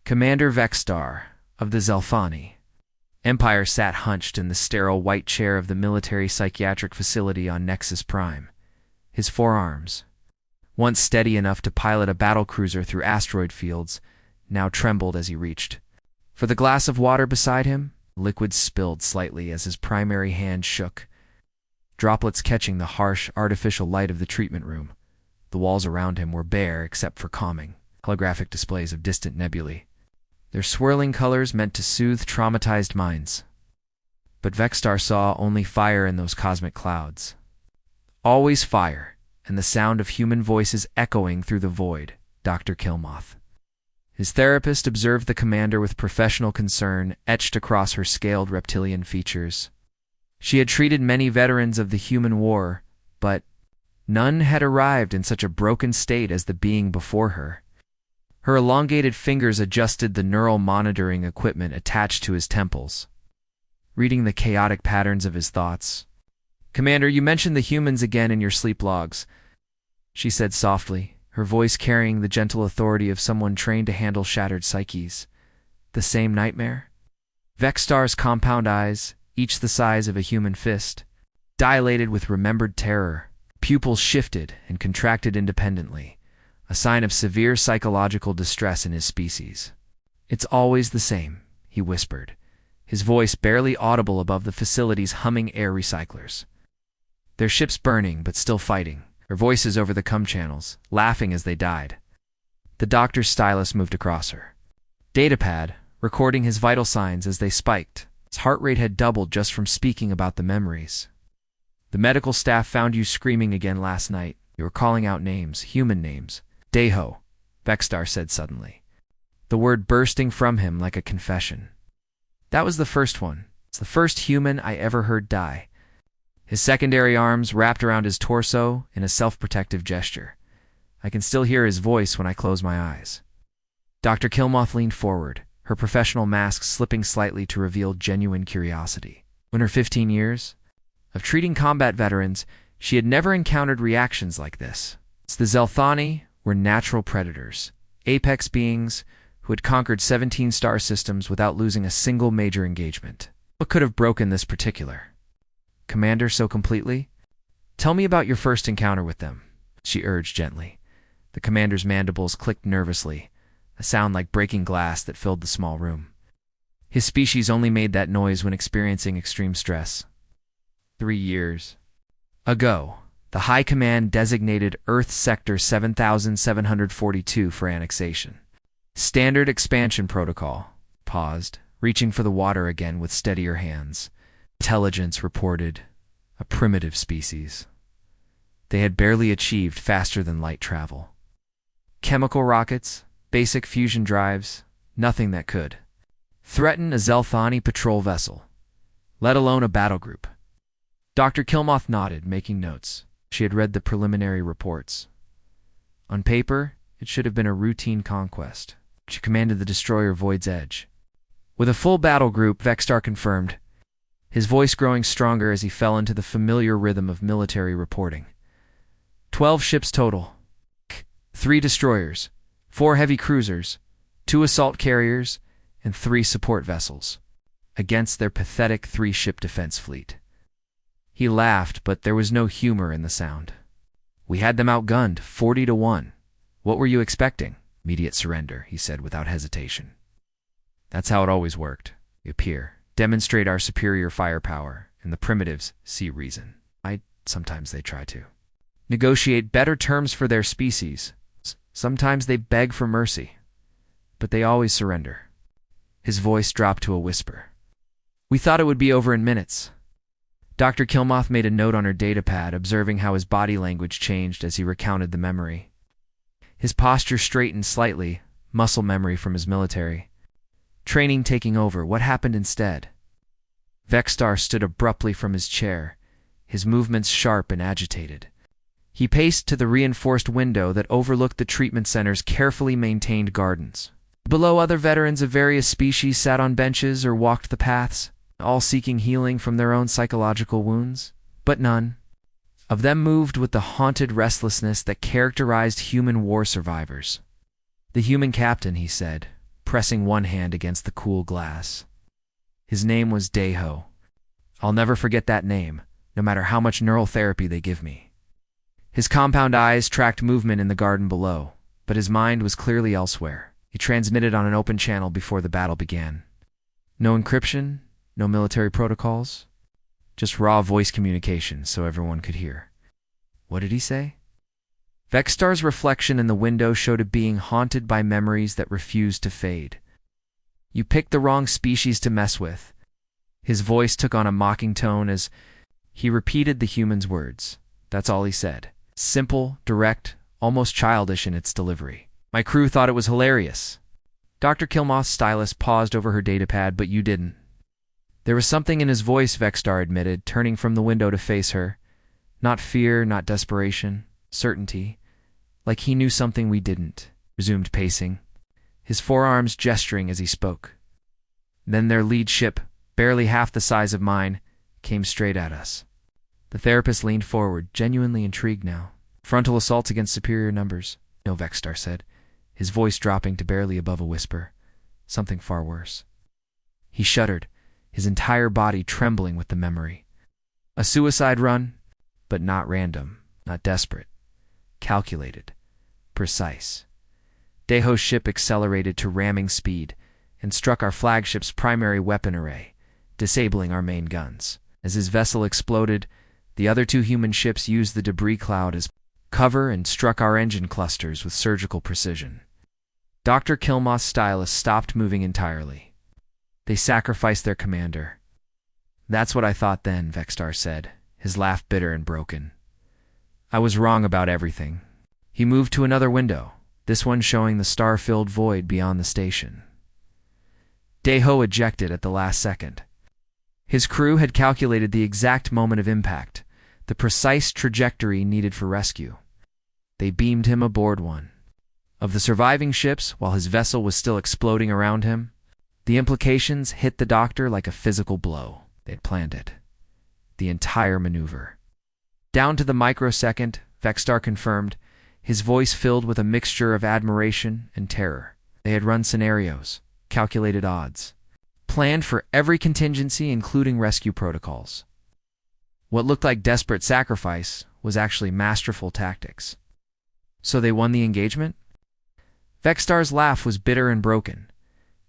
Commander Vexstar of the Zelfani. Empire sat hunched in the sterile white chair of the military psychiatric facility on Nexus Prime. His forearms, once steady enough to pilot a battlecruiser through asteroid fields, now trembled as he reached. For the glass of water beside him, liquid spilled slightly as his primary hand shook, droplets catching the harsh, artificial light of the treatment room. The walls around him were bare except for calming, holographic displays of distant nebulae, their swirling colors meant to soothe traumatized minds. But Vexstar saw only fire in those cosmic clouds. Always fire, and the sound of human voices echoing through the void. Dr. Kilmoth. His therapist observed the commander with professional concern etched across her scaled reptilian features. She had treated many veterans of the human war, but none had arrived in such a broken state as the being before her. Her elongated fingers adjusted the neural monitoring equipment attached to his temples, reading the chaotic patterns of his thoughts. "Commander, you mentioned the humans again in your sleep logs," she said softly, her voice carrying the gentle authority of someone trained to handle shattered psyches. "The same nightmare?" Vexstar's compound eyes, each the size of a human fist, dilated with remembered terror. Pupils shifted and contracted independently, a sign of severe psychological distress in his species. "It's always the same," he whispered, his voice barely audible above the facility's humming air recyclers. "Their ships burning, but still fighting," her voices over the comm channels, laughing as they died. The doctor's stylus moved across her datapad, recording his vital signs as they spiked. His heart rate had doubled just from speaking about the memories. "The medical staff found you screaming again last night. You were calling out names, human names." "Deho," Vexstar said suddenly, the word bursting from him like a confession. "That was the first one. It's the first human I ever heard die." His secondary arms wrapped around his torso in a self-protective gesture. I can still hear his voice when I close my eyes. Dr. Kilmoth leaned forward, her professional mask slipping slightly to reveal genuine curiosity. In her 15 years of treating combat veterans, she had never encountered reactions like this. The Zelthani were natural predators, apex beings who had conquered 17 star systems without losing a single major engagement. What could have broken this particular commander so completely? "Tell me about your first encounter with them," she urged gently. The commander's mandibles clicked nervously, a sound like breaking glass that filled the small room. His species only made that noise when experiencing extreme stress. 3 years ago, the High Command designated Earth Sector 7742 for annexation. Standard expansion protocol. Paused, reaching for the water again with steadier hands. Intelligence reported a primitive species. They had barely achieved faster than light travel. Chemical rockets, basic fusion drives, nothing that could threaten a Zelthani patrol vessel, let alone a battle group. Dr. Kilmoth nodded, making notes. She had read the preliminary reports. On paper, it should have been a routine conquest. She commanded the destroyer Void's Edge. "With a full battle group," Vexstar confirmed, his voice growing stronger as he fell into the familiar rhythm of military reporting. 12 ships total. 3 destroyers, 4 heavy cruisers, 2 assault carriers, and 3 support vessels, against their pathetic 3-ship defense fleet. He laughed, but there was no humor in the sound. "We had them outgunned, 40-1. What were you expecting?" "Immediate surrender," he said without hesitation. "That's how it always worked. We appear, demonstrate our superior firepower, and the primitives see reason. Sometimes they try to negotiate better terms for their species. Sometimes they beg for mercy, but they always surrender." His voice dropped to a whisper. "We thought it would be over in minutes." Dr. Kilmoth made a note on her datapad, observing how his body language changed as he recounted the memory. His posture straightened slightly, muscle memory from his military. Training taking over, what happened instead? Vexstar stood abruptly from his chair, his movements sharp and agitated. He paced to the reinforced window that overlooked the treatment center's carefully maintained gardens. Below, other veterans of various species sat on benches or walked the paths, all seeking healing from their own psychological wounds, but none of them moved with the haunted restlessness that characterized human war survivors. "The human captain," he said, pressing one hand against the cool glass. His name was Deho. I'll never forget that name, no matter how much neural therapy they give me. His compound eyes tracked movement in the garden below, but his mind was clearly elsewhere. He transmitted on an open channel before the battle began. No encryption, no military protocols, just raw voice communication so everyone could hear. What did he say? Vexstar's reflection in the window showed a being haunted by memories that refused to fade. You picked the wrong species to mess with. His voice took on a mocking tone as he repeated the human's words. That's all he said. Simple, direct, almost childish in its delivery. My crew thought it was hilarious. Dr. Kilmoth's stylist paused over her datapad, but you didn't. There was something in his voice, Vexstar admitted, turning from the window to face her. Not fear, not desperation, certainty. Like he knew something we didn't, resumed pacing, his forearms gesturing as he spoke. Then their lead ship, barely half the size of mine, came straight at us. The therapist leaned forward, genuinely intrigued now. Frontal assaults against superior numbers, no, Vexstar said, his voice dropping to barely above a whisper. Something far worse. He shuddered, his entire body trembling with the memory. A suicide run, but not random, not desperate. Calculated. Precise. Deho's ship accelerated to ramming speed and struck our flagship's primary weapon array, disabling our main guns. As his vessel exploded, the other two human ships used the debris cloud as cover and struck our engine clusters with surgical precision. Dr. Kilmoth's stylus stopped moving entirely. They sacrificed their commander. That's what I thought then, Vexstar said, his laugh bitter and broken. I was wrong about everything. He moved to another window, this one showing the star-filled void beyond the station. Deho ejected at the last second. His crew had calculated the exact moment of impact, the precise trajectory needed for rescue. They beamed him aboard one. Of the surviving ships, while his vessel was still exploding around him, the implications hit the doctor like a physical blow. They'd planned it. The entire maneuver. Down to the microsecond, Vexstar confirmed, his voice filled with a mixture of admiration and terror. They had run scenarios, calculated odds, planned for every contingency, including rescue protocols. What looked like desperate sacrifice was actually masterful tactics. So they won the engagement? Vexstar's laugh was bitter and broken,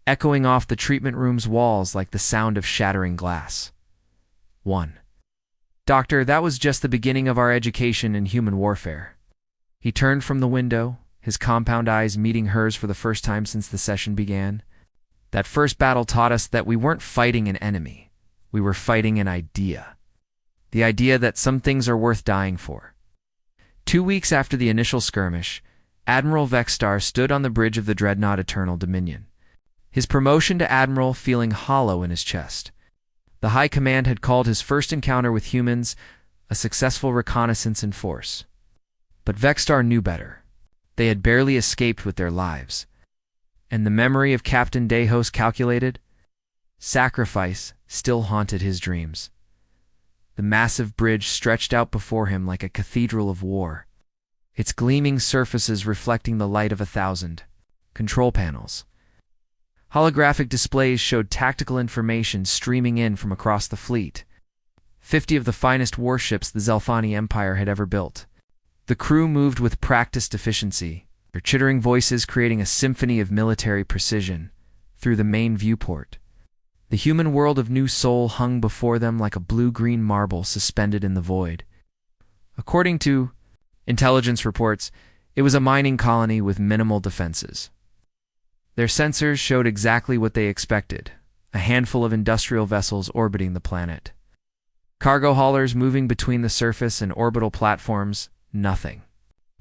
echoing off the treatment room's walls like the sound of shattering glass. 1. Doctor, that was just the beginning of our education in human warfare. He turned from the window, his compound eyes meeting hers for the first time since the session began. That first battle taught us that we weren't fighting an enemy. We were fighting an idea. The idea that some things are worth dying for. 2 weeks after the initial skirmish, Admiral Vexstar stood on the bridge of the dreadnought Eternal Dominion, his promotion to admiral feeling hollow in his chest. The High Command had called his first encounter with humans a successful reconnaissance in force. But Vexstar knew better. They had barely escaped with their lives. And the memory of Captain Deho's calculated sacrifice still haunted his dreams. The massive bridge stretched out before him like a cathedral of war, its gleaming surfaces reflecting the light of 1,000 control panels. Holographic displays showed tactical information streaming in from across the fleet. 50 of the finest warships the Zelfani Empire had ever built. The crew moved with practiced efficiency, their chittering voices creating a symphony of military precision through the main viewport. The human world of New Sol hung before them like a blue-green marble suspended in the void. According to intelligence reports, it was a mining colony with minimal defenses. Their sensors showed exactly what they expected, a handful of industrial vessels orbiting the planet. Cargo haulers moving between the surface and orbital platforms, nothing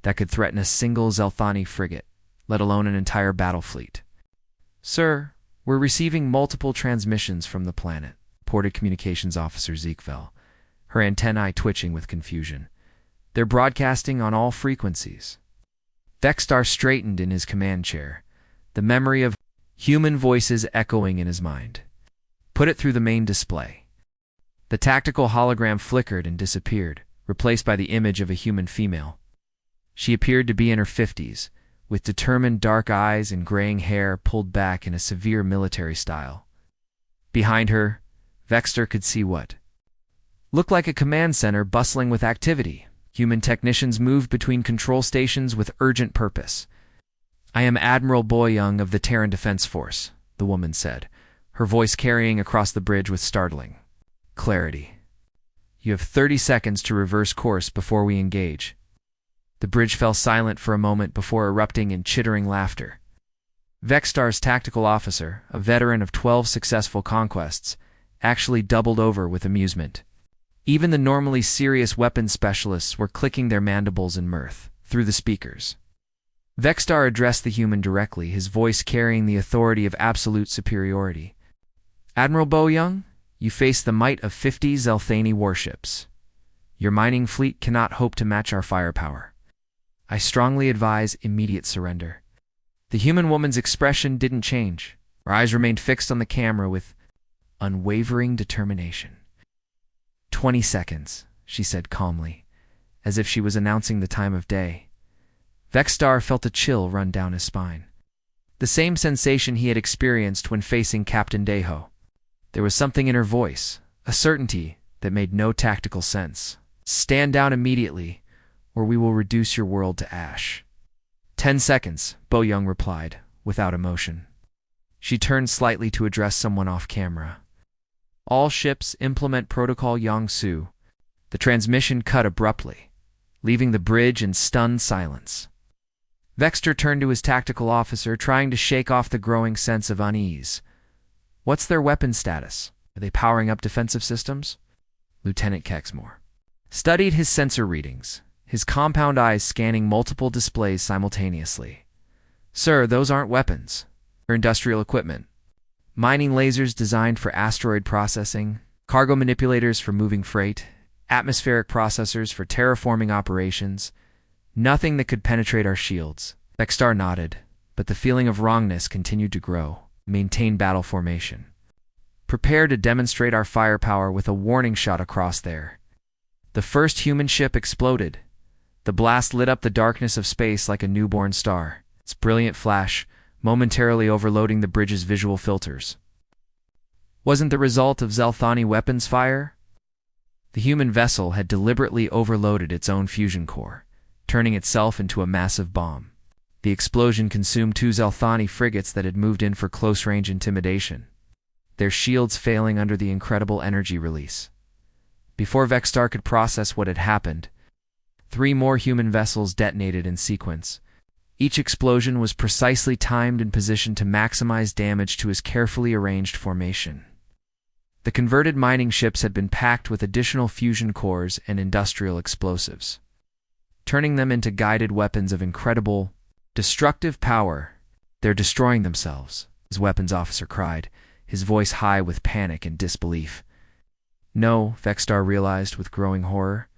that could threaten a single Zelthani frigate, let alone an entire battle fleet. Sir, we're receiving multiple transmissions from the planet, reported Communications Officer Ziekvel, her antennae twitching with confusion. They're broadcasting on all frequencies. Vexstar straightened in his command chair, the memory of human voices echoing in his mind. Put it through the main display. The tactical hologram flickered and disappeared, replaced by the image of a human female. She appeared to be in her 50s, with determined dark eyes and graying hair pulled back in a severe military style. Behind her, Vexter could see what looked like a command center bustling with activity. Human technicians moved between control stations with urgent purpose. "I am Admiral Boyoung of the Terran Defense Force," the woman said, her voice carrying across the bridge with startling clarity. "You have 30 seconds to reverse course before we engage." The bridge fell silent for a moment before erupting in chittering laughter. Vextar's tactical officer, a veteran of 12 successful conquests, actually doubled over with amusement. Even the normally serious weapons specialists were clicking their mandibles in mirth through the speakers. Vextar addressed the human directly, his voice carrying the authority of absolute superiority. "Admiral Boyoung, you face the might of 50 Zelthani warships. Your mining fleet cannot hope to match our firepower. I strongly advise immediate surrender." The human woman's expression didn't change. Her eyes remained fixed on the camera with unwavering determination. 20 seconds, she said calmly, as if she was announcing the time of day. Vextar felt a chill run down his spine. The same sensation he had experienced when facing Captain Deho. There was something in her voice, a certainty that made no tactical sense. "Stand down immediately, or we will reduce your world to ash." 10 seconds, Boyoung replied, without emotion. She turned slightly to address someone off camera. "All ships implement Protocol Yongsu." The transmission cut abruptly, leaving the bridge in stunned silence. Vexter turned to his tactical officer, trying to shake off the growing sense of unease. "What's their weapon status? Are they powering up defensive systems?" Lieutenant Kexmore studied his sensor readings, his compound eyes scanning multiple displays simultaneously. "Sir, those aren't weapons. They're industrial equipment. Mining lasers designed for asteroid processing, cargo manipulators for moving freight, atmospheric processors for terraforming operations. Nothing that could penetrate our shields." Vextar nodded, but the feeling of wrongness continued to grow. "Maintain battle formation. Prepare to demonstrate our firepower with a warning shot across there." The first human ship exploded. The blast lit up the darkness of space like a newborn star, its brilliant flash momentarily overloading the bridge's visual filters. Wasn't the result of Zelthani weapons fire? The human vessel had deliberately overloaded its own fusion core, turning itself into a massive bomb. The explosion consumed 2 Zelthani frigates that had moved in for close-range intimidation, their shields failing under the incredible energy release. Before Vextar could process what had happened, 3 more human vessels detonated in sequence. Each explosion was precisely timed and positioned to maximize damage to his carefully arranged formation. The converted mining ships had been packed with additional fusion cores and industrial explosives, turning them into guided weapons of incredible, destructive power. "They're destroying themselves," his weapons officer cried, his voice high with panic and disbelief. No, Vextar realized with growing horror,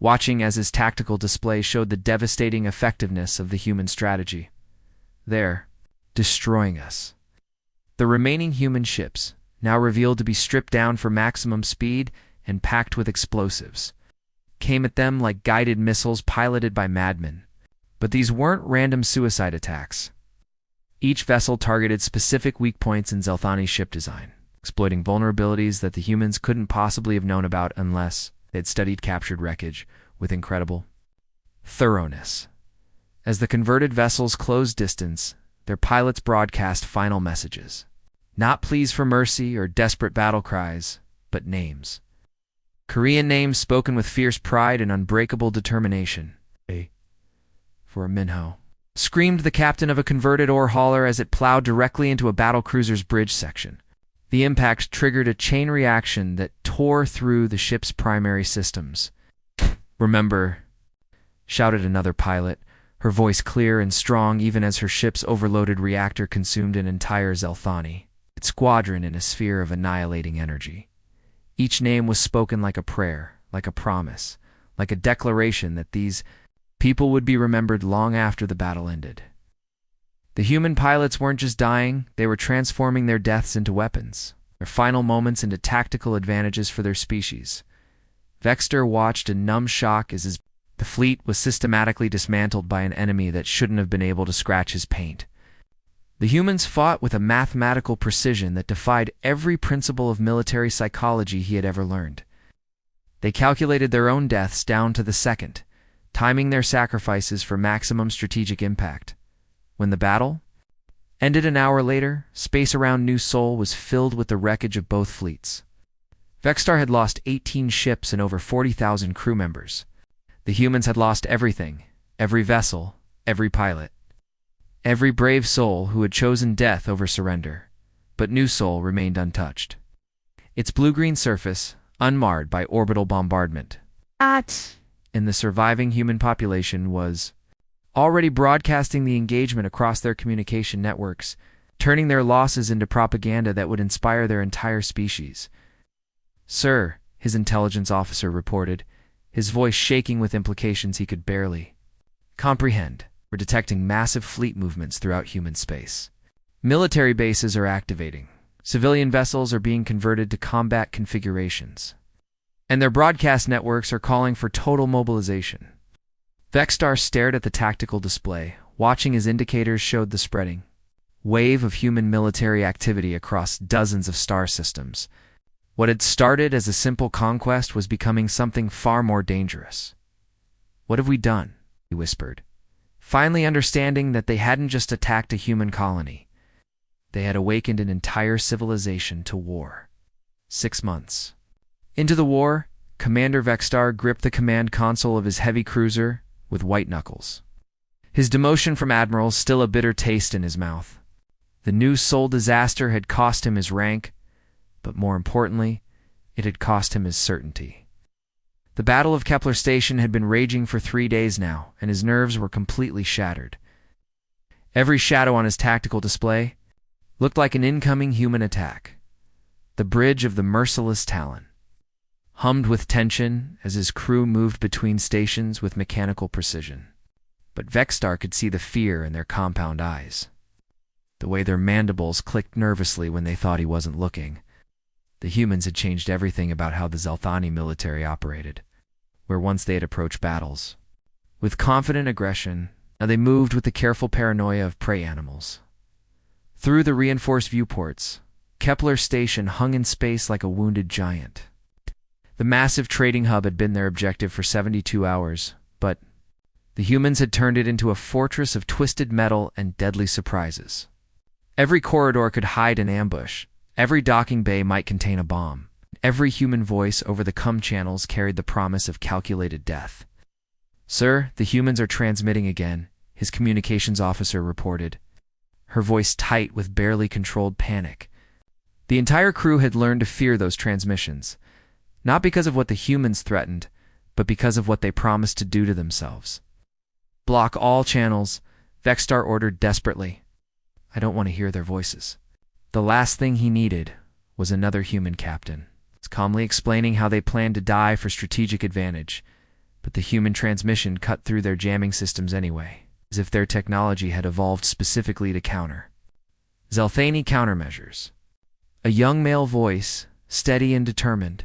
watching as his tactical display showed the devastating effectiveness of the human strategy. "They're destroying us." The remaining human ships, now revealed to be stripped down for maximum speed and packed with explosives, came at them like guided missiles piloted by madmen. But these weren't random suicide attacks. Each vessel targeted specific weak points in Zelthani's ship design, exploiting vulnerabilities that the humans couldn't possibly have known about unless they'd studied captured wreckage with incredible thoroughness. As the converted vessels closed distance, their pilots broadcast final messages. Not pleas for mercy or desperate battle cries, but names. Korean names spoken with fierce pride and unbreakable determination. "A for a Minho," screamed the captain of a converted ore hauler as it plowed directly into a battlecruiser's bridge section. The impact triggered a chain reaction that tore through the ship's primary systems. "Remember," shouted another pilot, her voice clear and strong even as her ship's overloaded reactor consumed an entire Zelthani, its squadron in a sphere of annihilating energy. Each name was spoken like a prayer, like a promise, like a declaration that these people would be remembered long after the battle ended. The human pilots weren't just dying, they were transforming their deaths into weapons, their final moments into tactical advantages for their species. Vexter watched in numb shock as his The fleet was systematically dismantled by an enemy that shouldn't have been able to scratch his paint. The humans fought with a mathematical precision that defied every principle of military psychology he had ever learned. They calculated their own deaths down to the second, timing their sacrifices for maximum strategic impact. When the battle ended an hour later, space around New Sol was filled with the wreckage of both fleets. Vexstar had lost 18 ships and over 40,000 crew members. The humans had lost everything, every vessel, every pilot, every brave soul who had chosen death over surrender. But New Sol remained untouched. Its blue-green surface, unmarred by orbital bombardment. And the surviving human population was already broadcasting the engagement across their communication networks, turning their losses into propaganda that would inspire their entire species. "Sir," his intelligence officer reported, his voice shaking with implications he could barely comprehend. "We're detecting massive fleet movements throughout human space. Military bases are activating. Civilian vessels are being converted to combat configurations. And their broadcast networks are calling for total mobilization." Vexstar stared at the tactical display, watching as indicators showed the spreading wave of human military activity across dozens of star systems. What had started as a simple conquest was becoming something far more dangerous. "What have we done?" he whispered, finally understanding that they hadn't just attacked a human colony. They had awakened an entire civilization to war. 6 months into the war, Commander Vexstar gripped the command console of his heavy cruiser with white knuckles. His demotion from admiral still a bitter taste in his mouth. The New Sol disaster had cost him his rank, but more importantly, it had cost him his certainty. The Battle of Kepler Station had been raging for 3 days now, and his nerves were completely shattered. Every shadow on his tactical display looked like an incoming human attack. The bridge of the merciless Talon hummed with tension as his crew moved between stations with mechanical precision. But Vexstar could see the fear in their compound eyes, the way their mandibles clicked nervously when they thought he wasn't looking. The humans had changed everything about how the Zelthani military operated, where once they had approached battles with confident aggression, now they moved with the careful paranoia of prey animals. Through the reinforced viewports, Kepler Station hung in space like a wounded giant. The massive trading hub had been their objective for 72 hours, but the humans had turned it into a fortress of twisted metal and deadly surprises. Every corridor could hide an ambush. Every docking bay might contain a bomb. Every human voice over the comm channels carried the promise of calculated death. "Sir, the humans are transmitting again," his communications officer reported, her voice tight with barely controlled panic. The entire crew had learned to fear those transmissions, not because of what the humans threatened, but because of what they promised to do to themselves. "Block all channels," Vexstar ordered desperately. "I don't want to hear their voices." The last thing he needed was another human captain, calmly explaining how they planned to die for strategic advantage, but the human transmission cut through their jamming systems anyway, as if their technology had evolved specifically to counter Zelthani countermeasures. A young male voice, steady and determined,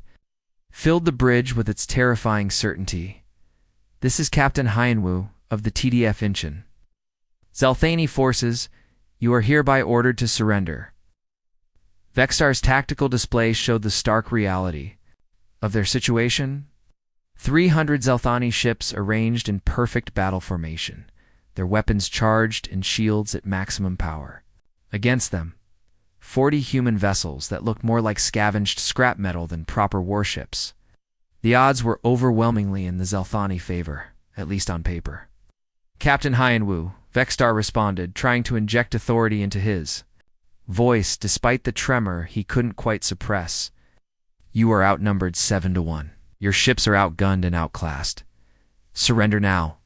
filled the bridge with its terrifying certainty. "This is Captain Hyenwu of the TDF Incheon. Zelthani forces, you are hereby ordered to surrender." Vexstar's tactical display showed the stark reality of their situation. 300 Zelthani ships arranged in perfect battle formation, their weapons charged and shields at maximum power. Against them, 40 human vessels that looked more like scavenged scrap metal than proper warships. The odds were overwhelmingly in the Zelthani favor, at least on paper. "Captain Hyenwu," Vexstar responded, trying to inject authority into his voice despite the tremor he couldn't quite suppress. "You are outnumbered 7-1. Your ships are outgunned and outclassed. Surrender now,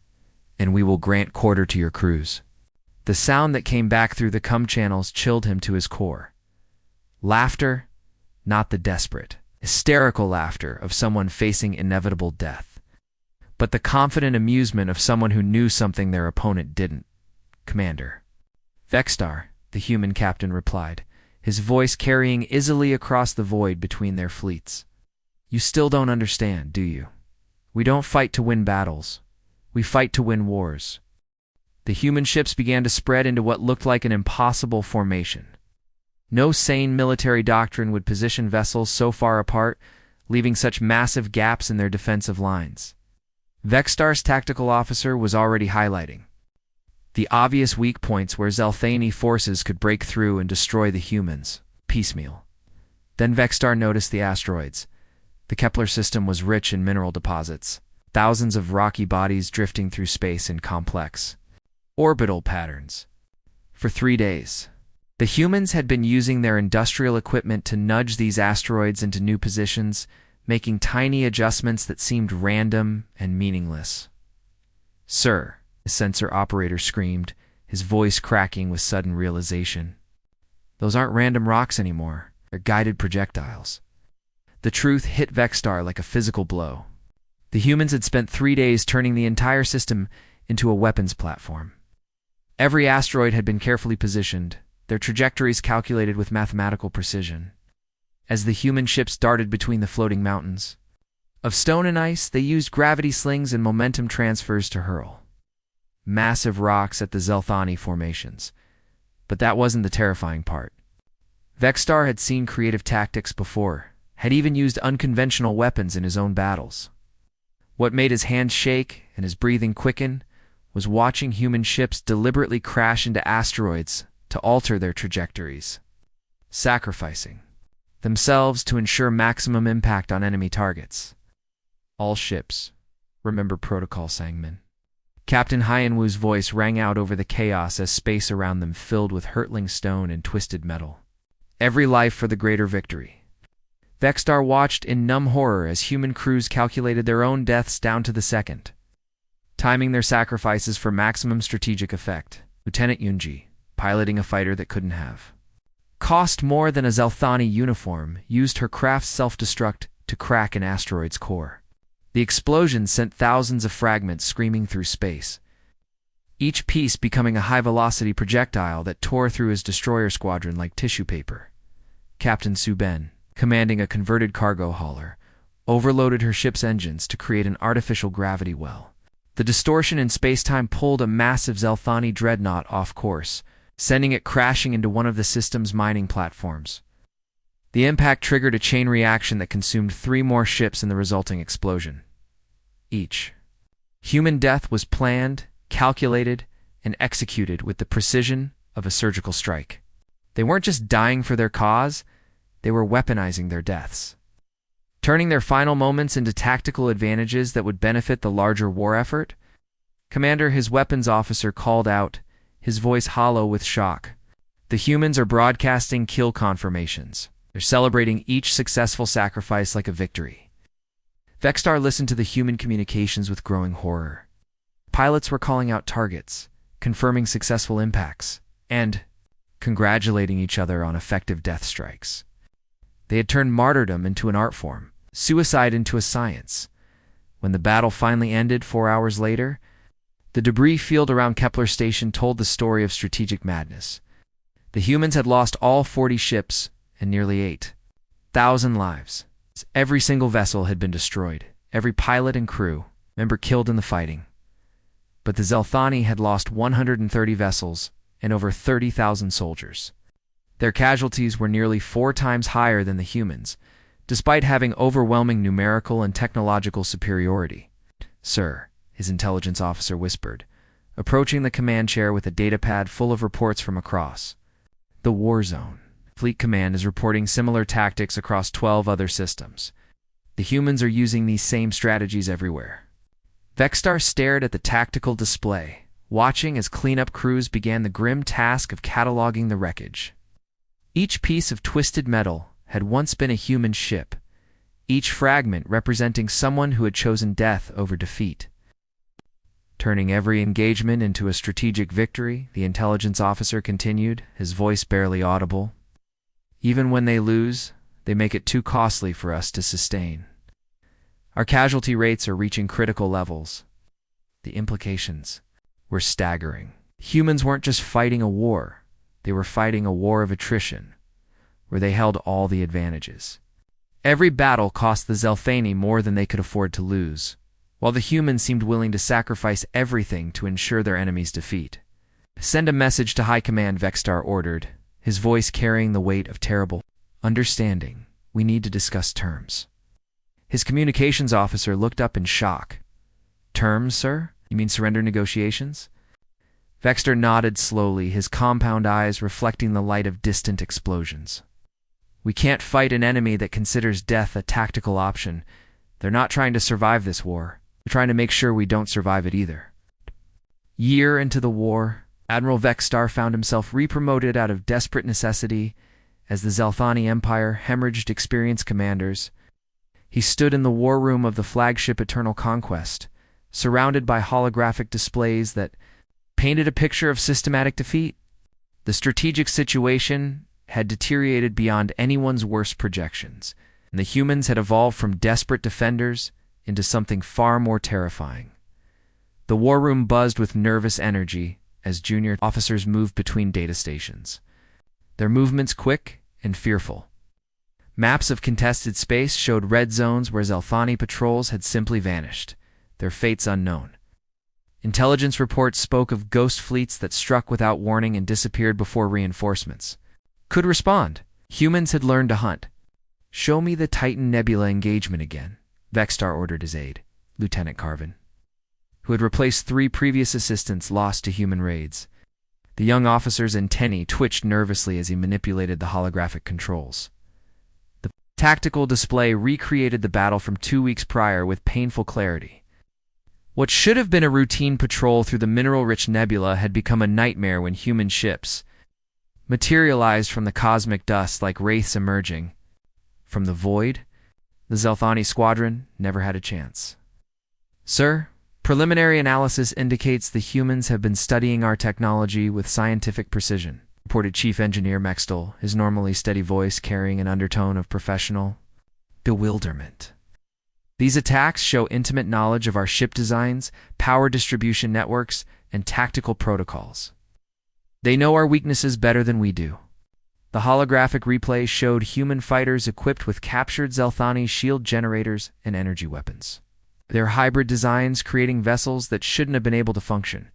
and we will grant quarter to your crews." The sound that came back through the comm channels chilled him to his core. Laughter, not the desperate, hysterical laughter of someone facing inevitable death, but the confident amusement of someone who knew something their opponent didn't. "Commander." "Vexstar," the human captain replied, his voice carrying easily across the void between their fleets. "You still don't understand, do you? We don't fight to win battles. We fight to win wars. The human ships began to spread into what looked like an impossible formation. No sane military doctrine would position vessels so far apart, leaving such massive gaps in their defensive lines. Vexstar's tactical officer was already highlighting the obvious weak points where Zelthani forces could break through and destroy the humans, piecemeal. Then Vexstar noticed the asteroids. The Kepler system was rich in mineral deposits, thousands of rocky bodies drifting through space in complex orbital patterns. For 3 days, the humans had been using their industrial equipment to nudge these asteroids into new positions, making tiny adjustments that seemed random and meaningless. "Sir," the sensor operator screamed, his voice cracking with sudden realization. "Those aren't random rocks anymore. They're guided projectiles." The truth hit Vexstar like a physical blow. The humans had spent 3 days turning the entire system into a weapons platform. Every asteroid had been carefully positioned, their trajectories calculated with mathematical precision. As the human ships darted between the floating mountains of stone and ice, they used gravity slings and momentum transfers to hurl massive rocks at the Zelthani formations. But that wasn't the terrifying part. Vexstar had seen creative tactics before, had even used unconventional weapons in his own battles. What made his hands shake and his breathing quicken was watching human ships deliberately crash into asteroids to alter their trajectories, sacrificing themselves to ensure maximum impact on enemy targets. "All ships, remember protocol, Sangman." Captain Hyanwoo's voice rang out over the chaos as space around them filled with hurtling stone and twisted metal. "Every life for the greater victory." Vexstar watched in numb horror as human crews calculated their own deaths down to the second, timing their sacrifices for maximum strategic effect. Lieutenant Yunji, piloting a fighter that couldn't have cost more than a Zelthani uniform, used her craft's self-destruct to crack an asteroid's core. The explosion sent thousands of fragments screaming through space, each piece becoming a high-velocity projectile that tore through his destroyer squadron like tissue paper. Captain Suben, commanding a converted cargo hauler, overloaded her ship's engines to create an artificial gravity well. The distortion in space-time pulled a massive Zelthani dreadnought off course, sending it crashing into one of the system's mining platforms. The impact triggered a chain reaction that consumed 3 more ships in the resulting explosion. Each human death was planned, calculated, and executed with the precision of a surgical strike. They weren't just dying for their cause, they were weaponizing their deaths, turning their final moments into tactical advantages that would benefit the larger war effort. "Commander," his weapons officer called out, his voice hollow with shock. "The humans are broadcasting kill confirmations. They're celebrating each successful sacrifice like a victory." Vexstar listened to the human communications with growing horror. Pilots were calling out targets, confirming successful impacts, and congratulating each other on effective death strikes. They had turned martyrdom into an art form, suicide into a science. When the battle finally ended 4 hours later, the debris field around Kepler Station told the story of strategic madness. The humans had lost all 40 ships and nearly 8,000 lives. Every single vessel had been destroyed, every pilot and crew member killed in the fighting. But the Zelthani had lost 130 vessels and over 30,000 soldiers. Their casualties were nearly 4 times higher than the humans, despite having overwhelming numerical and technological superiority. "Sir," his intelligence officer whispered, approaching the command chair with a datapad full of reports from across the war zone. Fleet Command is reporting similar tactics across 12 other systems. The humans are using these same strategies everywhere. Vexstar stared at the tactical display, watching as cleanup crews began the grim task of cataloging the wreckage. Each piece of twisted metal had once been a human ship, each fragment representing someone who had chosen death over defeat. Turning every engagement into a strategic victory, the intelligence officer continued, his voice barely audible. "Even when they lose, they make it too costly for us to sustain. Our casualty rates are reaching critical levels." The implications were staggering. Humans weren't just fighting a war, they were fighting a war of attrition, where they held all the advantages. Every battle cost the Zelthani more than they could afford to lose. while the humans seemed willing to sacrifice everything to ensure their enemy's defeat. "Send a message to High Command," Vexstar ordered, his voice carrying the weight of terrible understanding. "We need to discuss terms." His communications officer looked up in shock. "Terms, sir? You mean surrender negotiations?" Vexstar nodded slowly, his compound eyes reflecting the light of distant explosions. "We can't fight an enemy that considers death a tactical option. They're not trying to survive this war. They're trying to make sure we don't survive it either." Year into the war, Admiral Vexstar found himself re-promoted out of desperate necessity as the Zelthani Empire hemorrhaged experienced commanders. He stood in the war room of the flagship Eternal Conquest, surrounded by holographic displays that painted a picture of systematic defeat. The strategic situation had deteriorated beyond anyone's worst projections, and the humans had evolved from desperate defenders into something far more terrifying. The war room buzzed with nervous energy as junior officers moved between data stations, their movements quick and fearful. Maps of contested space showed red zones where Zelthani patrols had simply vanished, their fates unknown. Intelligence reports spoke of ghost fleets that struck without warning and disappeared before reinforcements could respond. Humans had learned to hunt. "Show me the Titan Nebula engagement again," Vexstar ordered his aide, Lieutenant Carvin, who had replaced 3 previous assistants lost to human raids. The young officer's antennae twitched nervously as he manipulated the holographic controls. The tactical display recreated the battle from 2 weeks prior with painful clarity. What should have been a routine patrol through the mineral-rich nebula had become a nightmare when human ships materialized from the cosmic dust like wraiths emerging from the void. The Zelthani squadron never had a chance. "Sir, preliminary analysis indicates the humans have been studying our technology with scientific precision," reported Chief Engineer Mextel, his normally steady voice carrying an undertone of professional bewilderment. "These attacks show intimate knowledge of our ship designs, power distribution networks, and tactical protocols. They know our weaknesses better than we do." The holographic replay showed human fighters equipped with captured Zelthani shield generators and energy weapons, their hybrid designs creating vessels that shouldn't have been able to function.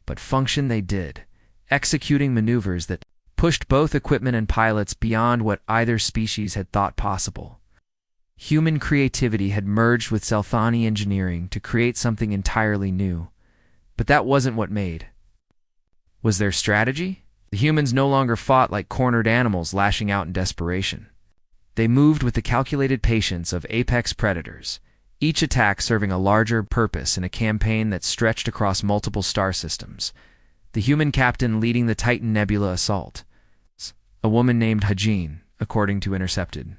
But function they did, executing maneuvers that pushed both equipment and pilots beyond what either species had thought possible. Human creativity had merged with Zelthani engineering to create something entirely new, but that wasn't what made. Was their strategy? The humans no longer fought like cornered animals lashing out in desperation. They moved with the calculated patience of apex predators, each attack serving a larger purpose in a campaign that stretched across multiple star systems. The human captain leading the Titan Nebula assault, a woman named Hajin, according to Intercepted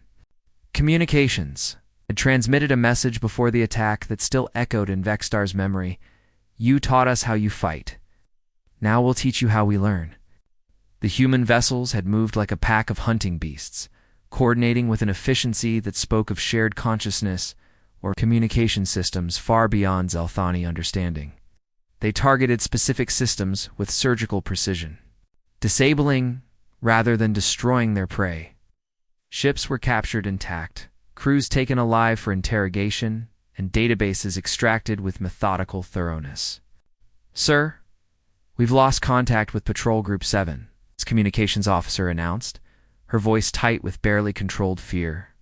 Communications, had transmitted a message before the attack that still echoed in Vexstar's memory. "You taught us how you fight. Now we'll teach you how we learn." The human vessels had moved like a pack of hunting beasts, coordinating with an efficiency that spoke of shared consciousness or communication systems far beyond Zelthani understanding. They targeted specific systems with surgical precision, disabling rather than destroying their prey. Ships were captured intact, crews taken alive for interrogation, and databases extracted with methodical thoroughness. "Sir, we've lost contact with Patrol Group 7, its communications officer announced, her voice tight with barely controlled fear.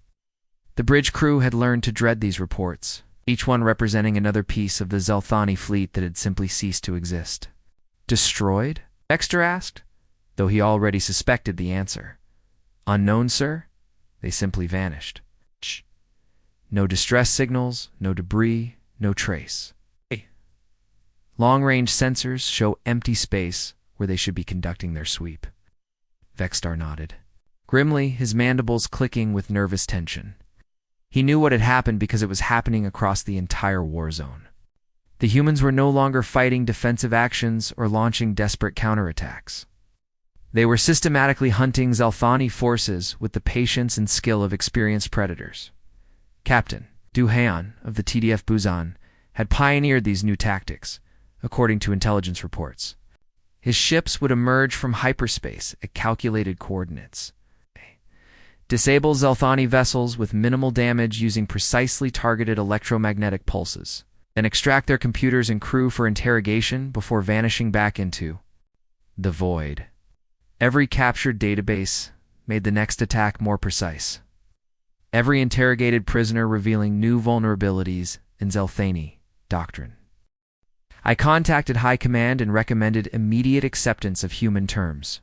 The bridge crew had learned to dread these reports, each one representing another piece of the Zelthani fleet that had simply ceased to exist. "Destroyed?" Dexter asked, though he already suspected the answer. "Unknown, sir? They simply vanished. No distress signals, no debris, no trace. Long-range sensors show empty space where they should be conducting their sweep." Vexstar nodded, grimly, his mandibles clicking with nervous tension. He knew what had happened because it was happening across the entire war zone. The humans were no longer fighting defensive actions or launching desperate counterattacks. They were systematically hunting Zelthani forces with the patience and skill of experienced predators. Captain Du Hayan of the TDF Busan had pioneered these new tactics, according to intelligence reports. His ships would emerge from hyperspace at calculated coordinates, disable Zelthani vessels with minimal damage using precisely targeted electromagnetic pulses, then extract their computers and crew for interrogation before vanishing back into the void. Every captured database made the next attack more precise. Every interrogated prisoner revealing new vulnerabilities in Zelthani doctrine. I contacted High Command and recommended immediate acceptance of human terms.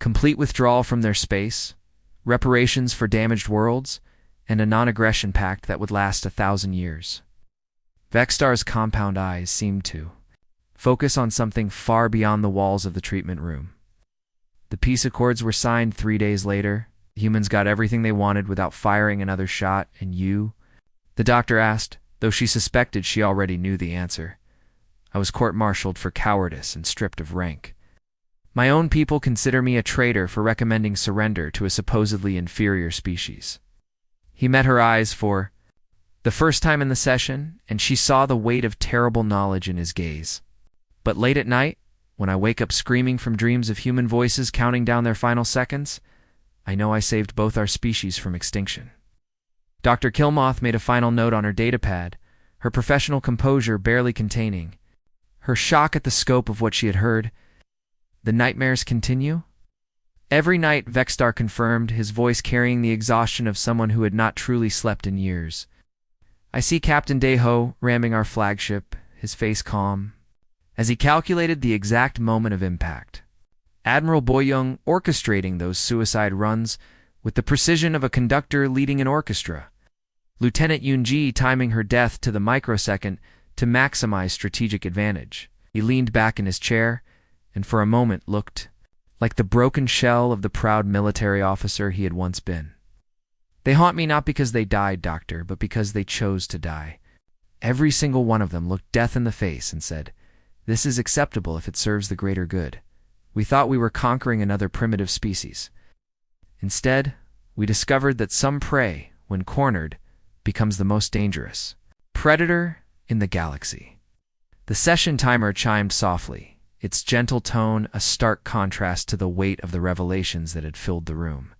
Complete withdrawal from their space, reparations for damaged worlds, and a non-aggression pact that would last 1,000 years. Vexstar's compound eyes seemed to focus on something far beyond the walls of the treatment room. The peace accords were signed 3 days later. Humans got everything they wanted without firing another shot, and you? The doctor asked, though she suspected she already knew the answer. I was court-martialed for cowardice and stripped of rank. My own people consider me a traitor for recommending surrender to a supposedly inferior species. He met her eyes for the first time in the session, and she saw the weight of terrible knowledge in his gaze. But late at night, when I wake up screaming from dreams of human voices counting down their final seconds, I know I saved both our species from extinction. Dr. Killmoth made a final note on her datapad, her professional composure barely containing her shock at the scope of what she had heard. The nightmares continue? Every night, Vexstar confirmed, his voice carrying the exhaustion of someone who had not truly slept in years. I see Captain Deho ramming our flagship, his face calm, as he calculated the exact moment of impact. Admiral Boyoung orchestrating those suicide runs with the precision of a conductor leading an orchestra. Lieutenant Yunji timing her death to the microsecond to maximize strategic advantage. He leaned back in his chair and for a moment looked like the broken shell of the proud military officer he had once been. They haunt me not because they died, Doctor, but because they chose to die. Every single one of them looked death in the face and said, "This is acceptable if it serves the greater good." We thought we were conquering another primitive species. Instead, we discovered that some prey, when cornered, becomes the most dangerous predator in the galaxy. The session timer chimed softly, its gentle tone a stark contrast to the weight of the revelations that had filled the room.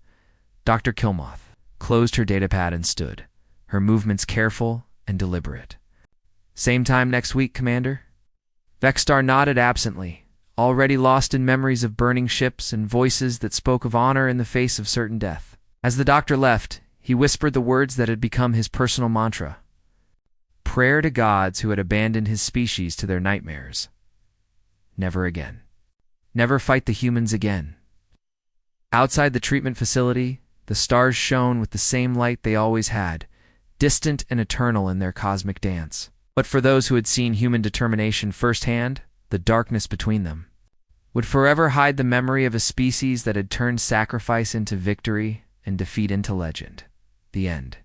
Dr. Killmoth closed her datapad and stood, her movements careful and deliberate. "Same time next week, Commander?" Vexstar nodded absently, already lost in memories of burning ships and voices that spoke of honor in the face of certain death. As the doctor left, he whispered the words that had become his personal mantra. Prayer to gods who had abandoned his species to their nightmares. Never again. Never fight the humans again. Outside the treatment facility, the stars shone with the same light they always had, distant and eternal in their cosmic dance. But for those who had seen human determination firsthand, the darkness between them would forever hide the memory of a species that had turned sacrifice into victory and defeat into legend. The end.